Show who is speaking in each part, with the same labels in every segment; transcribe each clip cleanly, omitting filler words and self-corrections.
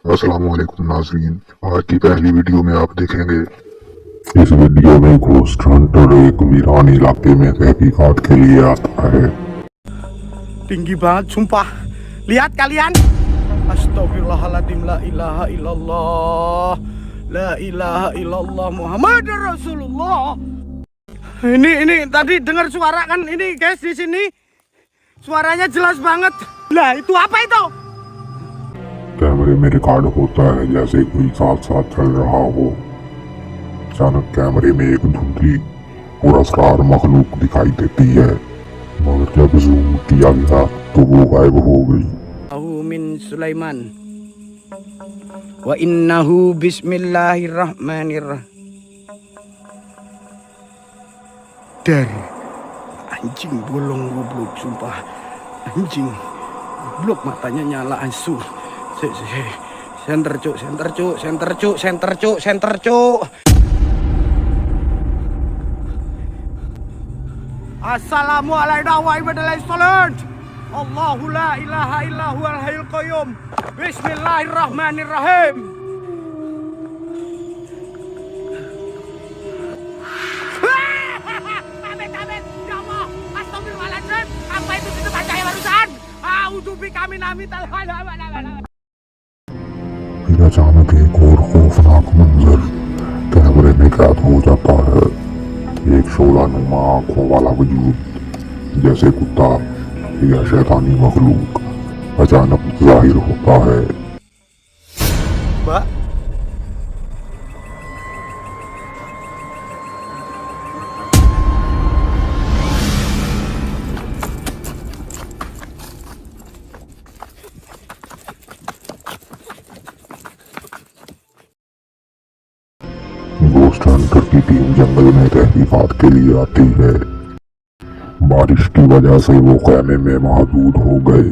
Speaker 1: अस्सलामुअलैकुम नाजरीन। आज की पहली वीडियो में आप देखेंगे।
Speaker 2: इस वीडियो में घोस्ट हंटर एक वीरान इलाके में तहकीकात के लिए आता है।
Speaker 3: Tinggi banget sumpah. Lihat kalian. Astagfirullahaladzim. La ilaha illallah. La ilaha illallah Muhammad Rasulullah. Ini tadi dengar suara kan ini guys di sini. Suaranya jelas banget. Lah itu apa itu?
Speaker 2: कैमरे में रिकॉर्ड होता है जैसे कोई साथ साथ चल रहा हो। अचानक कैमरे में एक धुंधली और असरार मखलूक दिखाई देती है, मगर जब जूम किया गया तो वो गायब हो गई।
Speaker 3: Min Sulaiman wa innahu bismillahirrahmanirrahim. Dari anjing bolong goblok sumpah. Anjing goblok matanya nyala asu. Center cuk. Assalamualaikum warahmatullahi wabarakatuh. Allahu la ilaha illa huwal hayyul qayyum. Bismillahirrahmanirrahim. Amin. Ya Allah. Astagfirullahaladzim. Apa itu kita baca ya barusan? A'udzubika min amital halal.
Speaker 2: फिर अचानक एक और खौफनाक मंजर कैमरे में कैद हो जाता है। एक शोलानुमा आंखों वाला वजूद जैसे कुत्ता या शैतानी मखलूक अचानक जाहिर होता है।
Speaker 3: Mbak.
Speaker 2: घोस्ट हंटर की टीम जंगल में तहकीकात के लिए आती है। बारिश की वजह से वो खैमे में महदूद हो गए।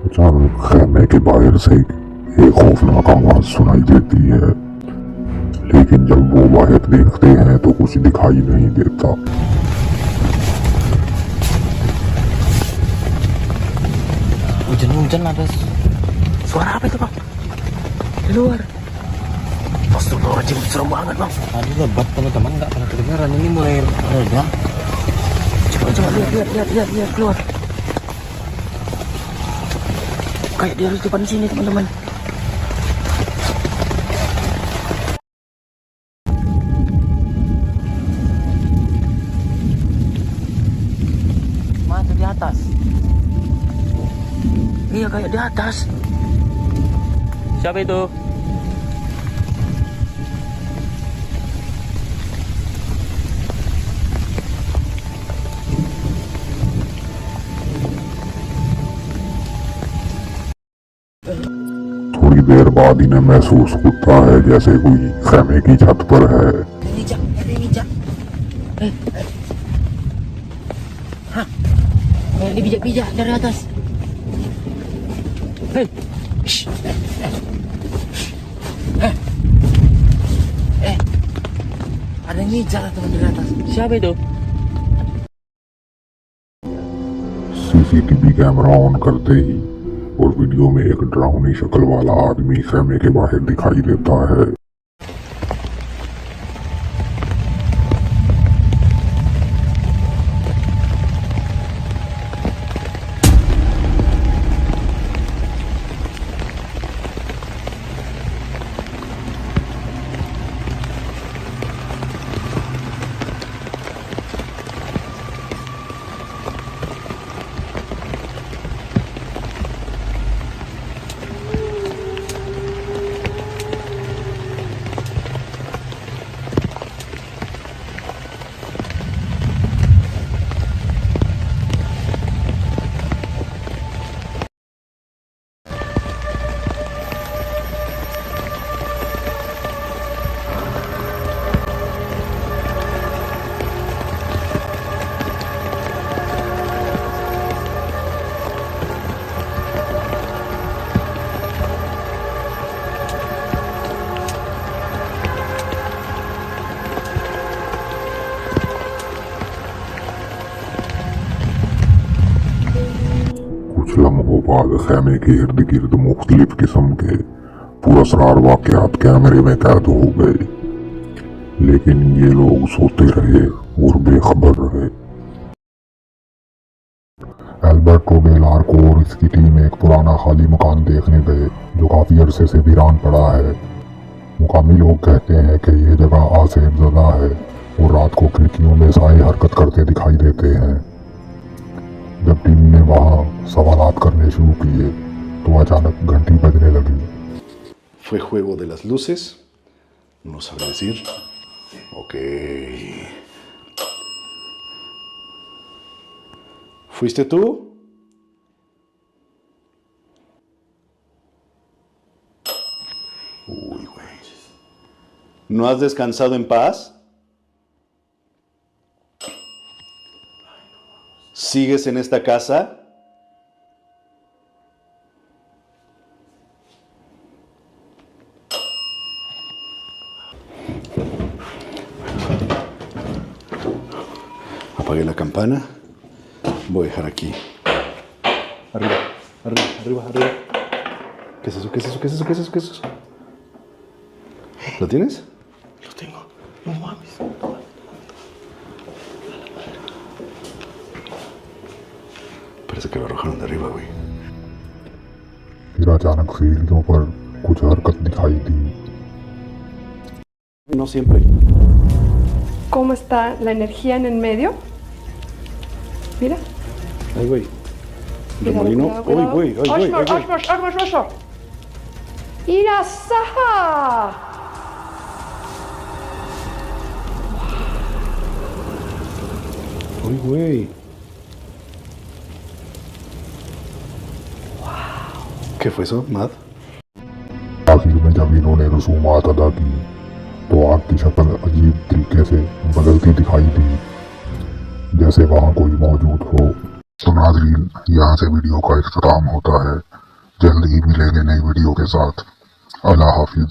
Speaker 2: अचानक खैमे के बाहर से एक खौफनाक आवाज सुनाई देती है, लेकिन जब वो बाहर देखते हैं तो कुछ दिखाई नहीं देता।
Speaker 4: Hujan ada suara apa itu bang? Di luar. Astagfirullahaladzim, serem banget bang. Tadi lebat teman-teman, nggak pernah kedengaran. Ini mulai reda. Coba lihat keluar. Kayak dia harus depan sini teman-teman. Mana di atas? Iya kayak di atas. Siapa itu?
Speaker 2: थोड़ी देर बाद इन्हें महसूस होता है जैसे कोई खैमे की छत पर है।
Speaker 4: Dia bijak-bijak dari atas. Hei. Ada yang ngejar teman dari atas. Siapa itu?
Speaker 2: CCTV camera on करते ही और वीडियो में एक डरावनी शक्ल वाला आदमी खैमे के बाहर दिखाई देता है। लम्हों बाद खैमे के इर्द गिर्द मुख्तलिफ किस्म के पुरस्कार वाकयात कैमरे में कैद हो गए, लेकिन ये लोग सोते रहे और बेखबर रहे। एल्बर्टो डेल आर्को और इसकी टीम एक पुराना खाली मकान देखने गए जो काफी अरसे से वीरान पड़ा है। मुकामी लोग कहते हैं कि ये जगह आसेबज़दा है और रात को खिड़कियों में साए हरकत करते दिखाई देते हैं। जब टीम ने वहां सवालात करने शुरू किए तो अचानक घंटी बजने लगी।
Speaker 5: Fue juego de las luces, no sabré decir. Ok. ¿Fuiste tú? Uy, güey. ¿No has descansado en paz? ¿Sigues en esta casa? Apagué la campana. Voy a dejar aquí. Arriba, arriba, arriba, arriba. ¿Qué es eso? ¿Qué es eso? ¿Qué es eso? ¿Qué es eso? ¿Qué es eso? ¿Lo tienes?
Speaker 3: Lo tengo. No mames.
Speaker 5: Parece que lo arrojaron de arriba, güey.
Speaker 2: फिर अचानक सीढ़ियों पर कुछ हरकत दिखाई दी।
Speaker 5: No siempre.
Speaker 6: ¿Cómo está la energía en el medio? Mira.
Speaker 5: Ay, güey.
Speaker 6: Cuidado,
Speaker 5: Remolino.
Speaker 6: cuidado,
Speaker 5: Uy,
Speaker 6: cuidado.
Speaker 5: güey. Ay, güey. Ay, güey.
Speaker 6: Ashmor. ¡Irasaha!
Speaker 5: Uy, güey. ¿Qué fue eso, Matt?
Speaker 2: आखिर में जब इन्होंने रसूमात अदा की तो आग की शक्ल अजीब तरीके से बदलती दिखाई दी, जैसे वहां कोई मौजूद हो।
Speaker 1: तो नाज़रीन, यहाँ से वीडियो का इख्तिताम होता है। जल्द ही मिलेंगे नई वीडियो के साथ। अल्लाह हाफिज।